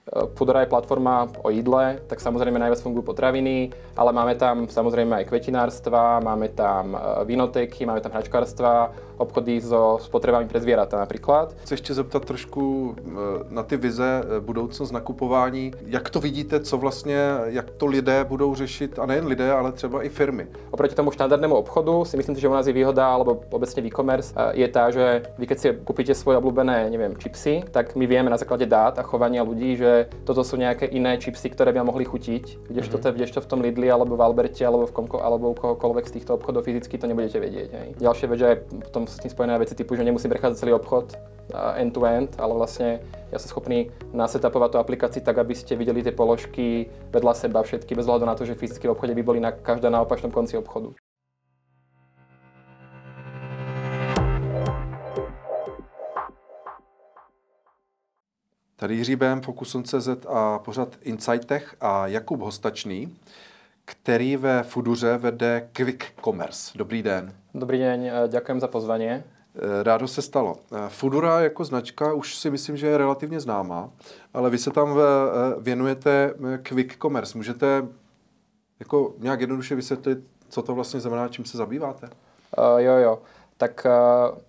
Foodora je platforma o jídle, tak samozrejme najviac fungujú potraviny, ale máme tam samozrejme aj kvetinárstva, máme tam vinotéky, máme tam hračkárstva, obchody so spotrebami pre zvieratá například. Chci ještě zeptat trošku na ty vize, budoucnost nakupování. Jak to vidíte, co vlastně, jak to lidé budou řešit, a nejen lidé, ale třeba i firmy? Oproti tomu štandardnému obchodu si myslím, že u nás je výhoda, alebo obecne v e-commerce, je tá, že vy keď si kúpite svoje obľúbené, neviem, čipsy, tak my vieme na základe dát a chovania ľudí, že toto sú nejaké iné čipsy, ktoré by mohli chutiť, kdežto v tom Lidli, alebo v Alberte, alebo u kohokoľvek z týchto obchodov fyzicky to nebudete vedieť. Hej. Ďalšia vec, že aj potom s tým spojené veci typu, že nemusím prechádzať celý obchod end-to-end, ale vlastne ja som schopný nasetapovať tú aplikáciu tak, aby ste videli tie položky vedľa seba všetky, bez ohľadu na to, že fyzicky v obchode by boli každá na opačnom konci obchodu. Tady Jiří Bém, Focus.cz a pořad Insightech a Jakub Hostačný, který ve Fooduře vede Quick Commerce. Dobrý den. Dobrý deň, ďakujem za pozvanie. Rádo se stalo. Foodora jako značka už si myslím, že je relativně známá, ale vy se tam věnujete Quick Commerce. Můžete jako nějak jednoduše vysvětlit, co to vlastně znamená, čím se zabýváte? Jo. Tak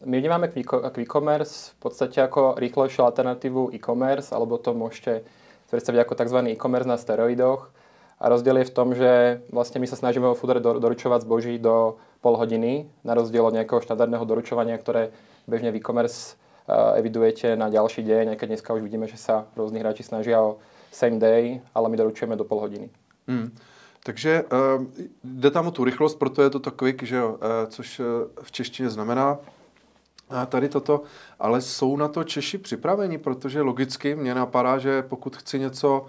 my vnímame Quick Commerce v podstate ako rýchlejšiu alternatívu e-commerce, alebo to môžete predstaviť ako tzv. E-commerce na steroidoch. A rozdiel je v tom, že vlastne my sa snažíme vo Foodore doručovať zboží do pol hodiny, na rozdiel od nejakého štandardného doručovania, ktoré bežne v e-commerce evidujete na ďalší deň, aj keď dneska už vidíme, že sa rôzni hráči snažia o same day, ale my doručujeme do pol hodiny. Takže jde tam o tu rychlost, proto je to quick, že jo, což v češtině znamená tady toto, ale jsou na to Češi připraveni, protože logicky mě napadá, že pokud chci něco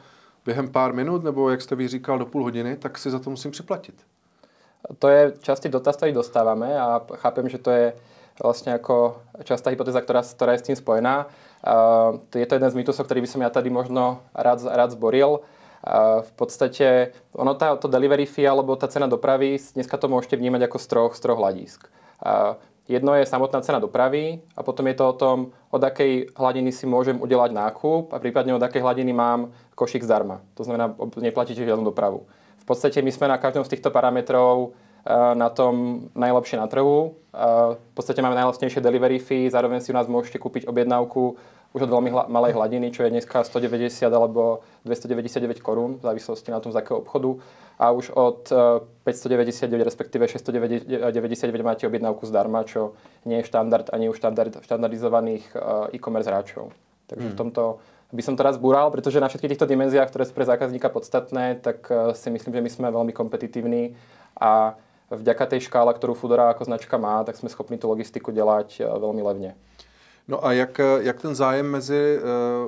během pár minut, nebo jak jste vy říkal, do půl hodiny, tak si za to musím připlatit. To je častý dotaz, ktorý dostávame a chápem, že to je vlastne ako častá hypotéza, ktorá je s tým spojená. Je to jeden z mýtusov, ktorý by som ja tady možno rád zboril. V podstate to delivery fee alebo tá cena dopravy, dneska to môžete vnímať ako z troch hľadísk. Jedno je samotná cena dopravy a potom je to o tom, od akej hladiny si môžem udelať nákup a prípadne od akej hladiny mám košík zdarma. To znamená, neplatíte žiadnu dopravu. V podstate my sme na každom z týchto parametrov na tom najlepšie na trhu. V podstate máme najlacnejšie delivery fee, zároveň si u nás môžete kúpiť objednávku už od veľmi malej hladiny, čo je dneska 190 alebo 299 korún, v závislosti na tom, z akého obchodu. A už od 599, respektíve 699 máte objednávku zdarma, čo nie je štandard ani u štandardizovaných e-commerce hráčov. Takže v tomto by som to raz búral, pretože na všetkých týchto dimenziách, ktoré sú pre zákazníka podstatné, tak si myslím, že my sme veľmi kompetitívni a vďaka tej škále, ktorú Foodora ako značka má, tak sme schopní tú logistiku dělat veľmi levne. No a jak ten zájem mezi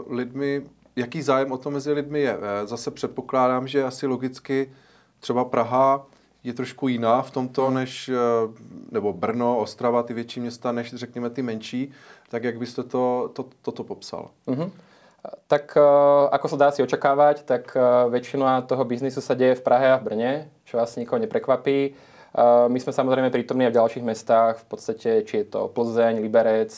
lidmi, jaký zájem o to mezi lidmi je? Zase předpokládám, že asi logicky třeba Praha je trošku jiná v tomto, než, nebo Brno, Ostrava, ty větší města, než řekněme ty menší. Tak jak byste toto popsal? Tak ako sa dá si očakávať, tak väčšina toho biznisu sa deje v Prahe a v Brne, čo asi nikoho neprekvapí. My sme samozrejme prítomní aj v ďalších mestách, v podstate, či je to Plzeň, Liberec,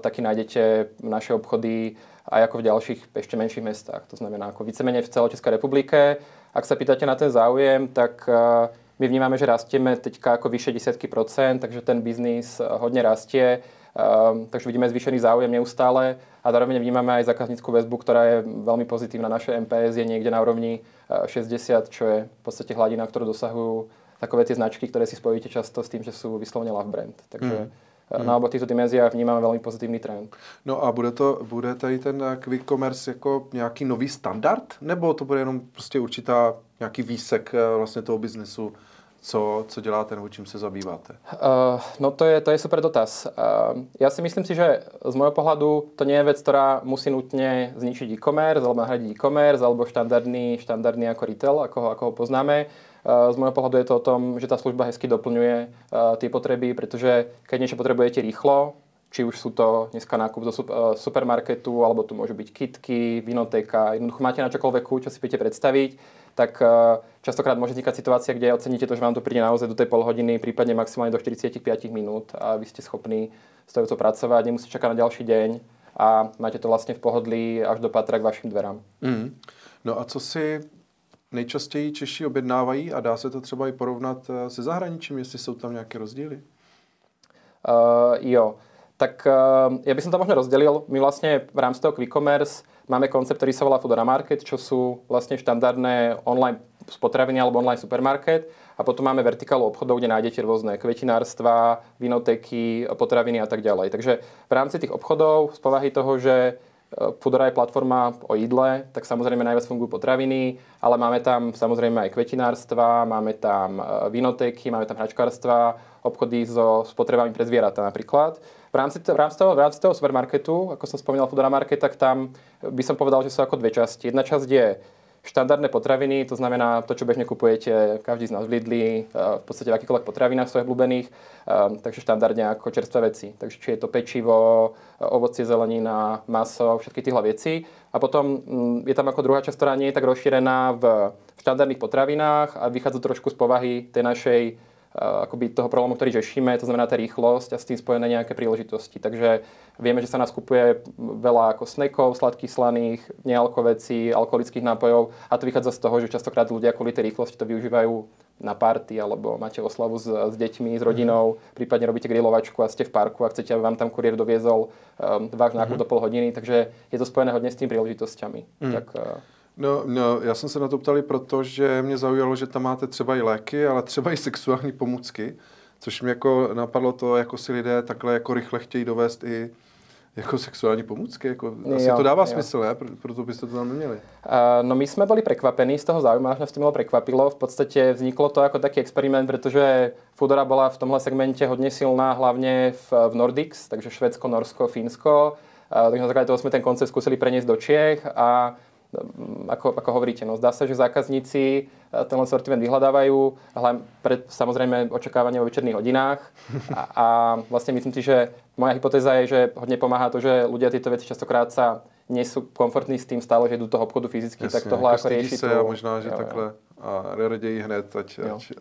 taky nájdete naše obchody aj ako v ďalších ešte menších mestách. To znamená ako vícemenej v celej Českej republike. Ak sa pýtate na ten záujem, tak my vnímame, že rastieme teďka ako vyššie 10%, takže ten biznis hodne rastie. Takže vidíme zvýšený záujem neustále a zároveň vnímame aj zákazníckú väzbu, ktorá je veľmi pozitívna. Naše NPS je niekde na úrovni 60, čo je v podstate hladina, ktorú dosahujú takové tie značky, ktoré si spojíte často s tým, že sú vyslovene love brand. Takže na oba týchto dimenziách vnímáme veľmi pozitívny trend. No a bude tady ten quick commerce jako nějaký nový standard? Nebo to bude jenom prostě určitá nějaký výsek vlastně toho biznesu? Co děláte nebo čím se zabýváte? No to je super dotaz. Ja si myslím si, že z môjho pohľadu to nie je vec, ktorá musí nutne zničiť e-commerce alebo nahradiť e-commerce alebo štandardný ako retail, ako ho poznáme. Z môjho pohľadu je to o tom, že tá služba hezky doplňuje tie potreby, pretože keď niečo potrebujete rýchlo, či už sú to dneska nákup do supermarketu, alebo tu môžu byť kitky, vinotéka, jednoducho máte na čokoľvek čo si viete predstaviť, tak častokrát môže vznikať situácia, kde oceníte to, že vám to príde naozaj do tej pol hodiny, prípadne maximálne do 45 minút a vy ste schopní s tou pracovať, nemusíte čakať na ďalší deň a máte to vlastně v pohodlí až do patra k vašim dverám. No a co si nejčastěji Češi objednávají a dá se to třeba i porovnat se zahraničím, jestli jsou tam nějaké rozdíly? Jo, tak ja by som to možno rozdelil. My vlastne v rámci toho quick commerce máme koncept, ktorý sa volá Foodora Market, čo sú vlastne štandardné online potraviny alebo online supermarket. A potom máme vertikálu obchodov, kde nájdete rôzne kvetinárstva, vinotéky, potraviny a tak ďalej. Takže v rámci tých obchodov, z povahy toho, že Foodora je platforma o jídle, tak samozrejme najviac fungujú potraviny, ale máme tam samozrejme aj kvetinárstva, máme tam vinotéky, máme tam hračkárstva, obchody so spotrebami pre zvieratá napríklad. V rámci toho supermarketu, ako som spomínal Foodora Market, tak tam by som povedal, že sú ako dve časti. Jedna časť je štandardné potraviny, to znamená to, čo bežne kupujete každý z nás v Lidli, v podstate v akýchkoľvek potravinách svojich obľúbených, takže štandardne ako čerstvé veci. Takže či je to pečivo, ovocie, zelenina, maso, všetky týhle veci. A potom je tam ako druhá časť, ktorá nie je tak rozšírená v štandardných potravinách a vychádza trošku z povahy tej našej akoby toho problému, ktorý řešíme, to znamená tá rýchlosť a s tým spojené nejaké príležitosti. Takže vieme, že sa nás kupuje veľa ako snackov, sladkých, slaných, nealkovecí, alkoholických nápojov a to vychádza z toho, že častokrát ľudia kvôli tej rýchlosti to využívajú na party alebo máte oslavu s deťmi, s rodinou, prípadne robíte grilovačku a ste v parku a chcete, aby vám tam kuriér doviezol váš nákup do pol hodiny, takže je to spojené hodně s tým príležitosťami. Tak, No, já jsem se na to ptali, protože mě zaujalo, že tam máte třeba i léky, ale třeba i sexuální pomůcky, což mě jako napadlo to, jako si lidé takhle jako rychle chtějí dovést i jako sexuální pomůcky. Jako, asi to dává smysl, ne? Proto byste to tam neměli. No my sme boli prekvapení z toho záujmu, až nás to milo prekvapilo. V podstate vzniklo to ako taký experiment, pretože Foodora bola v tomhle segmente hodne silná, hlavne v Nordics, takže Švédsko, Norsko, Fínsko. Takže na základe toho sme ten koncept skúsili preniesť do Čiech a ako hovoríte, no zdá sa, že zákazníci tenhle sortiment vyhľadávajú, samozrejme očakávanie vo večerných hodinách a vlastne myslím si, že moja hypotéza je, že hodne pomáha to, že ľudia tieto veci častokrát sa nie sú komfortní s tým stále, že idú do toho obchodu fyzicky, jasně, tak tohle jako rieši se a možná, že takhle a raději hned,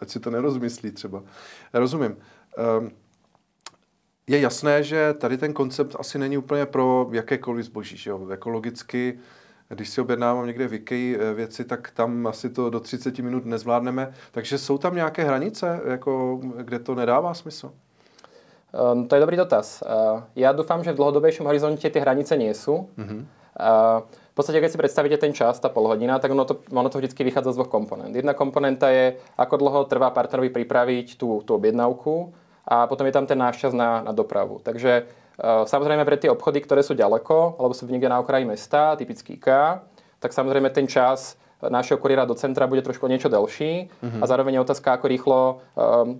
ať si to nerozmyslí třeba. Rozumím. Je jasné, že tady ten koncept asi není úplně pro jakékoliv zboží, že jo? Jako logicky, když si objednávám někde v IKEA věci, tak tam asi to do 30 minut nezvládneme. Takže jsou tam nějaké hranice, jako, kde to nedává smysl? To je dobrý dotaz. Ja dúfam, že v dlhodobejšom horizonte tie hranice nie sú. V podstate, keď si predstavíte ten čas, tá polhodina, tak ono to vždycky vychádza z dvoch komponent. Jedna komponenta je, ako dlho trvá partnerovi pripraviť tú objednávku a potom je tam ten náš čas na dopravu. Takže samozrejme pre tie obchody, ktoré sú ďaleko, alebo sú niekde na okraji mesta, typický IKEA, tak samozrejme ten čas nášho kuriéra do centra bude trošku niečo delší a zároveň je otázka, ako rýchlo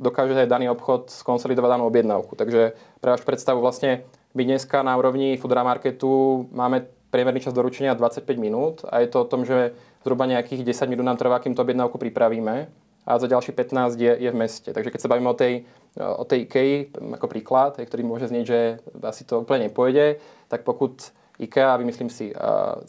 dokáže daný obchod skonsolidovať danú objednávku. Takže pre vašu predstavu vlastne my dneska na úrovni Foodora Marketu máme priemerný čas doručenia 25 minút a je to o tom, že zhruba nejakých 10 minút nám trvá, kým tú objednávku pripravíme a za ďalší 15 je v meste. Takže keď sa bavíme o tej IKEA ako príklad, ktorý môže znieť, že asi to úplne nepôjde, tak pokud IKEA, vymyslím si,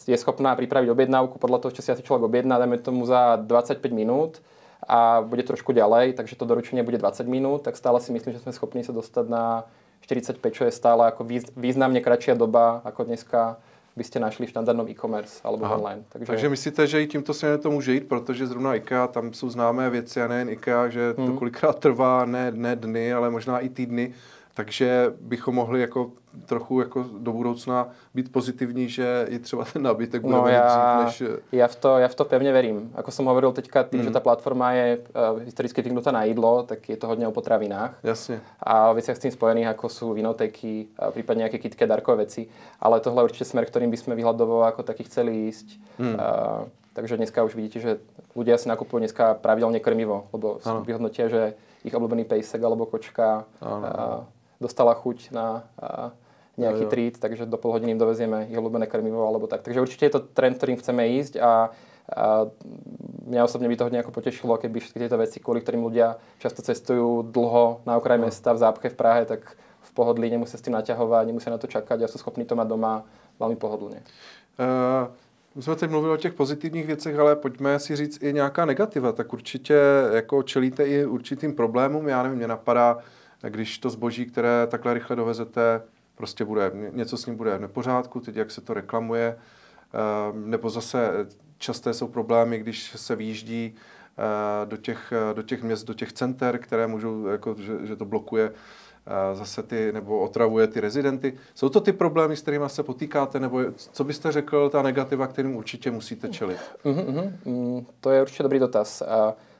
je schopná pripraviť objednávku podľa toho, čo si asi človek objedná, dajme tomu za 25 minút a bude trošku ďalej, takže to doručenie bude 20 minút, tak stále si myslím, že sme schopní sa dostať na 45, čo je stále ako významne kratšia doba, ako dneska by ste našli v štandardnom e-commerce alebo online. Takže myslíte, že i tímto směrem to může jít, protože zrovna IKEA, tam jsou známé věci a nejen IKEA, že to kolikrát trvá ne dny, ale možná i týdny. Takže bychom mohli jako trochu jako do budoucna být pozitivní, že i třeba ten nábytek bude dřív než... Ja v to pevne verím. Ako som hovoril teďka, tým, že tá platforma je historicky zvyknutá na jídlo, tak je to hodne o potravinách. Jasne. A o veciach s tým spojených, ako sú vinotéky, prípadne nejaké KitKat, darkové veci. Ale tohle je určite smer, ktorým by sme vyhľadovali, ako taký chceli ísť. Takže dneska už vidíte, že ľudia si nakupujú dneska pravidelne krmivo, lebo vyhodnotia, že ich obľúbený pejsek alebo kočka dostala chuť na nejaký treat, takže do pol hodiny im dovezieme ich obľúbené krmivo alebo tak. Takže určite je to trend, ktorým chceme ísť a mňa osobne by to hodne ako potešilo, keby všetky tieto veci, kvôli ktorým ľudia často cestujú dlho na okraj mesta, v zápche, v Prahe, tak v pohodlí nemusia s tým naťahovať, nemusia na to čakať a sú schopní to mať doma veľmi pohodlne. My jsme teď mluvili o těch pozitivních věcech, ale pojďme si říct i nějaká negativa. Tak určitě jako čelíte i určitým problémům. Já nevím, mě napadá, když to zboží, které takhle rychle dovezete, prostě něco s ním bude v nepořádku, teď jak se to reklamuje, nebo zase časté jsou problémy, když se vyjíždí do těch měst, do těch center, které můžou, jako, že to blokuje zase nebo otravuje ty rezidenty. Jsou to ty problémy, s kterými se potýkáte, nebo co byste řekl, ta negativa, kterým určitě musíte čelit? To je určite dobrý dotaz.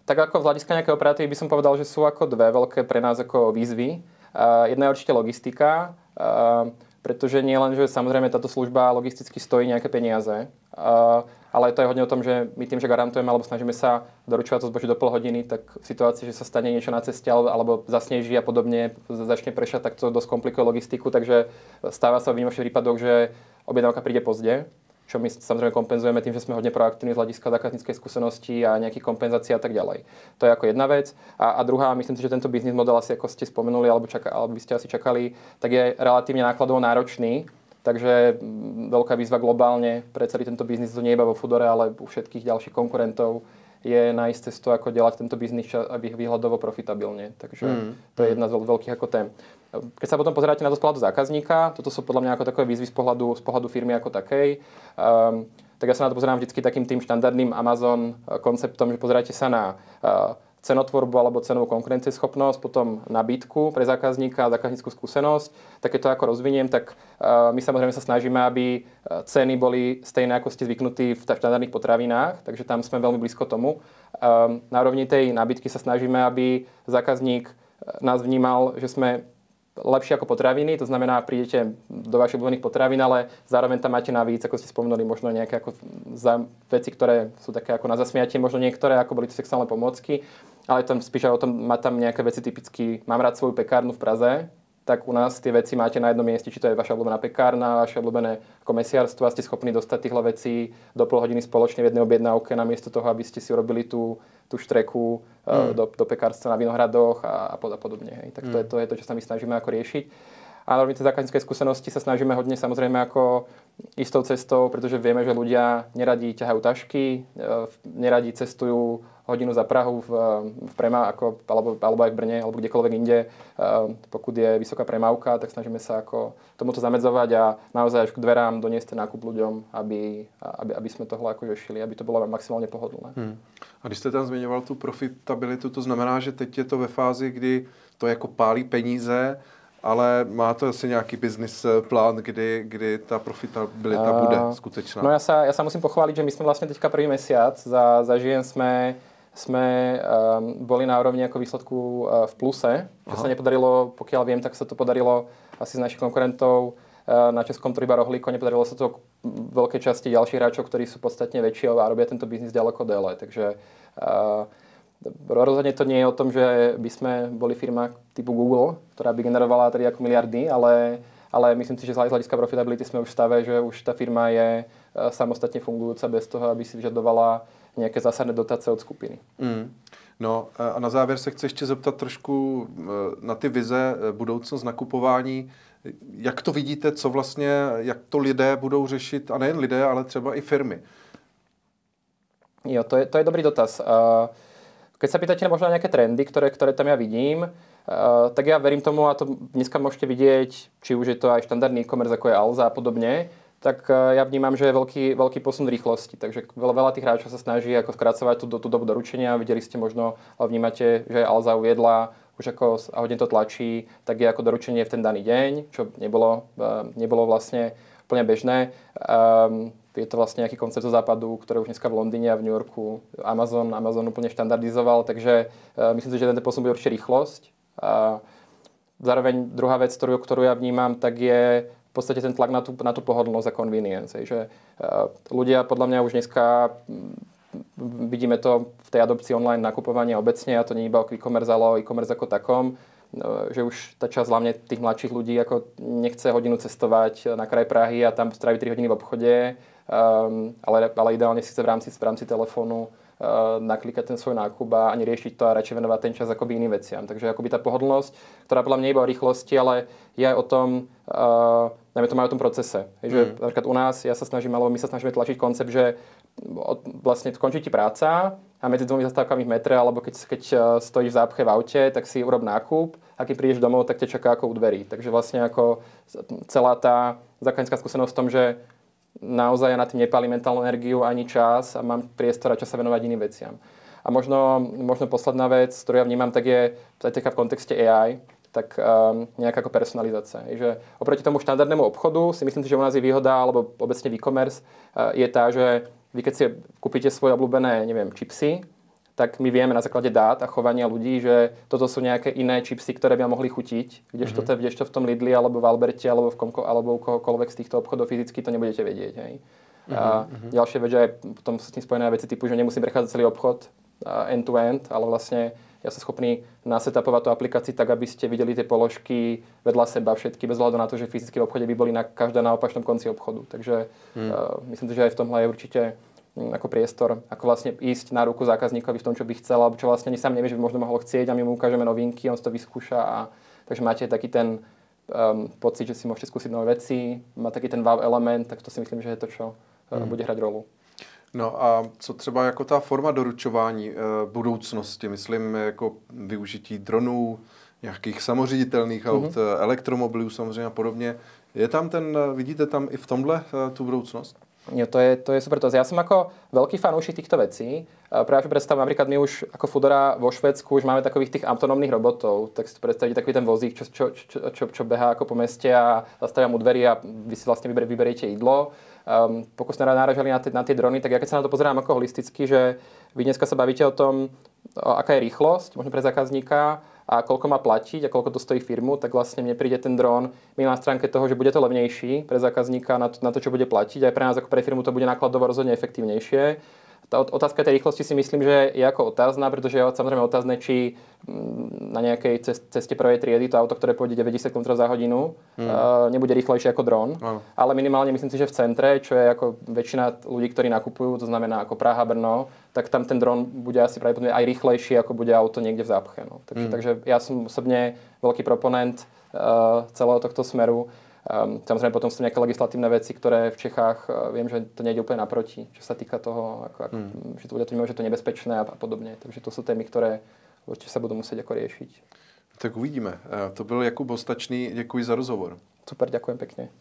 Tak ako z hľadiska nejakej operatívy by som povedal, že sú ako dve veľké pre nás ako výzvy. Jedna je určite logistika, pretože nie len, že samozrejme táto služba logisticky stojí nejaké peniaze, ale to je hodne o tom, že my tým, že garantujeme alebo snažíme sa doručovať to zboží do pol hodiny, tak v situácii, že sa stane niečo na ceste alebo zasneží a podobne, začne prešať, tak to dosť komplikuje logistiku, takže stáva sa v výnimočných prípadoch, že objednávka príde pozde, čo my samozrejme kompenzujeme tým, že sme hodne proaktívni z hľadiska zákazníckej skúsenosti a nejakých kompenzácií a tak ďalej. To je ako jedna vec. A druhá, myslím si, že tento biznis model, asi ako ste spomenuli, alebo by ste asi čakali, tak je relatívne nákladovo náročný. Takže veľká výzva globálne pre celý tento biznis, to nie iba vo Foodore, ale u všetkých ďalších konkurentov, je nájsť cestu, ako delať tento biznis výhľadovo profitabilne. Takže to je jedna z veľkých ako tém. Keď sa potom pozeráte na to z pohľadu zákazníka, toto sú podľa mňa ako takové výzvy z pohľadu firmy ako takej, tak ja sa na to pozerám vždycky takým tým štandardným Amazon konceptom, že pozeráte sa na cenotvorbu alebo cenovú konkurencieschopnosť, potom nabídku pre zákazníka a zákazníckú skúsenosť. Tak keď to ako rozviniem, tak my samozrejme sa snažíme, aby ceny boli stejné, ako ste zvyknutí v štandardných potravinách, takže tam sme veľmi blízko tomu. Na úrovni tej nabídky sa snažíme, aby zákazník nás vnímal, že sme lepšie ako potraviny, to znamená, prídete do vašich obľúbených potravín, ale zároveň tam máte navíc, ako ste spomenuli, možno nejaké ako veci, ktoré sú také ako na zasmiatie, možno niektoré, ako boli to sexuálne pomôcky, ale tam spíš aj o tom, má tam nejaké veci typicky, mám rád svoju pekárnu v Praze, tak u nás tie veci máte na jednom mieste, či to je vaša obľúbená pekárna, vaše obľúbené ako mesiarstvo a ste schopní dostať týchto vecí do pol hodiny spoločne v jednej objednávke, namiesto toho, aby ste si urobili tú štreku do pekárstva na Vinohradoch a podobne. Hej. Tak to je to, čo sa my snažíme ako riešiť. A na tej zákazníckej skúsenosti sa snažíme hodne samozrejme ako istou cestou, pretože vieme, že ľudia neradi ťahajú tašky, neradi cestujú hodinu za Prahu v premávke, alebo aj v Brne, alebo kdekoľvek inde. Pokud je vysoká premávka, tak snažíme sa ako tomuto zamedzovať a naozaj až k dverám doniesť ten nákup ľuďom, aby sme tohle ako řešili, aby to bolo maximálne pohodlné. A když jste tam zmiňoval tu profitabilitu, to znamená, že teď je to ve fázi, kdy to jako pálí peníze, ale má to asi nejaký business plán, kdy tá profitabilita bude skutečná? No ja sa musím pochváliť, že my sme vlastne teďka prvý mesiac za Žien sme boli na úrovni ako výsledku v pluse. Čo sa nepodarilo, pokiaľ viem, tak sa to podarilo asi z našich konkurentov na českom trhu iba Rohlíko. Nepodarilo sa to veľkej časti ďalších hráčov, ktorí sú podstatne väčší a robia tento biznis ďaleko déle. Takže rozhodne to nie je o tom, že by sme boli firma typu Google, ktorá by generovala tedy ako miliardy, ale myslím si, že z hľadiska profitability sme už v stave, že už tá firma je samostatne fungujúca bez toho, aby si vyžadovala nejaké zásadné dotace od skupiny. No a na závěr se chci ještě zeptat trošku na ty vize, budoucnost nakupování. Jak to vidíte, co vlastně, jak to lidé budou řešit, a nejen lidé, ale třeba i firmy? Jo, to je dobrý dotaz. Keď sa pýtate možno na nejaké trendy, ktoré tam ja vidím, tak ja verím tomu, a to dneska môžete vidieť, či už je to aj štandardný e-commerce, ako je Alza a podobne, tak ja vnímam, že je veľký posun rýchlosti. Takže veľa tých hráčov sa snaží ako skracovať tú dobu doručenia. Videli ste možno, vnímate, že Alza uviedla, už ako a hodne to tlačí, tak je ako doručenie v ten daný deň, čo nebolo vlastne úplne bežné. Je to vlastne nejaký koncept zo západu, ktoré už dneska v Londýne a v New Yorku Amazon úplne štandardizoval, takže myslím si, že ten posun bude určite rýchlosť. Zároveň druhá vec, ktorú ja vnímam, tak je v podstate ten tlak na tú pohodlnosť a convenience. Že ľudia podľa mňa už dneska vidíme to v tej adopcii online nakupovania obecne, a to nie iba o e-commerce, ale o e-commerce ako takom, že už tá časť hlavne tých mladších ľudí ako nechce hodinu cestovať na kraj Prahy a tam stráviť 3 hodiny v obchode, ale ideálne síce v rámci telefónu naklikať ten svoj nákup a ani riešiť to a radšej venovať ten čas akoby iným veciam. Takže akoby tá pohodlnosť, ktorá podľa mňa nie iba o rýchlosti, ale je aj o tom, najmä to má o tom procese. Že napríklad u nás, my sa snažíme tlačiť koncept, že vlastne končí ti práca, a medzi dvomi zastávkami v metre, alebo keď stojíš v zápche v aute, tak si urob nákup a keď prídeš domov, tak ťa čaká ako u dverí. Takže vlastne ako celá tá zákaznícka skúsenosť v tom, že naozaj ja na tým nepálim mentálnu energiu ani čas a mám priestor a čas sa venovať iným veciam. A možno posledná vec, ktorú ja vnímam, tak je v kontexte AI, tak nejaká ako personalizácia. Že oproti tomu štandardnému obchodu si myslím, že u nás je výhoda, alebo obecne v e-commerce je tá, že vy keď si kúpite svoje obľúbené, neviem, čipsy, tak my vieme na základe dát a chovania ľudí, že toto sú nejaké iné čipsy, ktoré by vám mohli chutiť, kdežto v tom Lidli, alebo v Alberte, alebo u kohokoľvek z týchto obchodov fyzicky to nebudete vedieť. Hej. Ďalšia vec, že aj potom s tým spojené veci typu, že nemusím prechádzať celý obchod end-to-end, ale vlastne ja som schopný nasetapovať tú aplikáciu tak, aby ste videli tie položky vedľa seba všetky, bez hľadu na to, že fyzicky v obchode by boli každá na opačnom konci obchodu. Takže myslím si, že aj v tomhle je určite ako priestor, ako vlastne ísť na ruku zákazníkovi v tom, čo by chcel, alebo čo vlastne ani sám nevie, že by možno mohol chcieť a my mu ukážeme novinky, on si to vyskúša takže máte taký ten pocit, že si môžete skúsiť nové veci, má taký ten wow element, tak to si myslím, že je to, čo bude hrať rolu. No a co třeba jako ta forma doručování budoucnosti, myslím jako využití dronů, nějakých samoředitelných aut, elektromobilů samozřejmě a podobně. Je tam vidíte tam i v tomhle tu budoucnost? Jo, to je super. Ja som ako veľký fanúšik týchto vecí. Práve predstav, napríklad my už ako Foodora vo Švédsku už máme takových tých autonómnych robotov. Tak si predstavíte takový ten vozík, čo behá ako po meste a zastavia mu dverí a vy si vlastne vyberiete jedlo. Pokud sme náražali na tie drony, tak ja keď sa na to pozerám ako holisticky, že vy dneska sa bavíte o tom, aká je rýchlosť, možno pre zákazníka, a koľko má platiť a koľko to stojí firmu, tak vlastne mne príde ten dron na stránke toho, že bude to levnejší pre zákazníka na to, čo bude platiť. Aj pre nás ako pre firmu to bude nákladovo rozhodne efektívnejšie. Tá otázka tej rýchlosti si myslím, že je ako otázna, pretože je samozrejme otázne, či na nejakej ceste prvej triedy to auto, ktoré pôjde 90 km za hodinu, nebude rýchlejšie ako dron. Ale minimálne myslím si, že v centre, čo je ako väčšina ľudí, ktorí nakupujú, to znamená ako Praha, Brno, tak tam ten dron bude asi pravdepodobne aj rýchlejší, ako bude auto niekde v zápche. No. Takže ja som osobne veľký proponent celého tohto smeru. Samozrejme potom sú nejaké legislatívne veci, ktoré v Čechách viem, že to nejde úplne naproti, čo sa týka toho, že to bude že to nebezpečné a podobne. Takže to sú témy, ktoré určite sa budú musieť ako riešiť. Tak uvidíme. To byl Jakub Ostatčný, děkuji za rozhovor. Super, ďakujem pekne.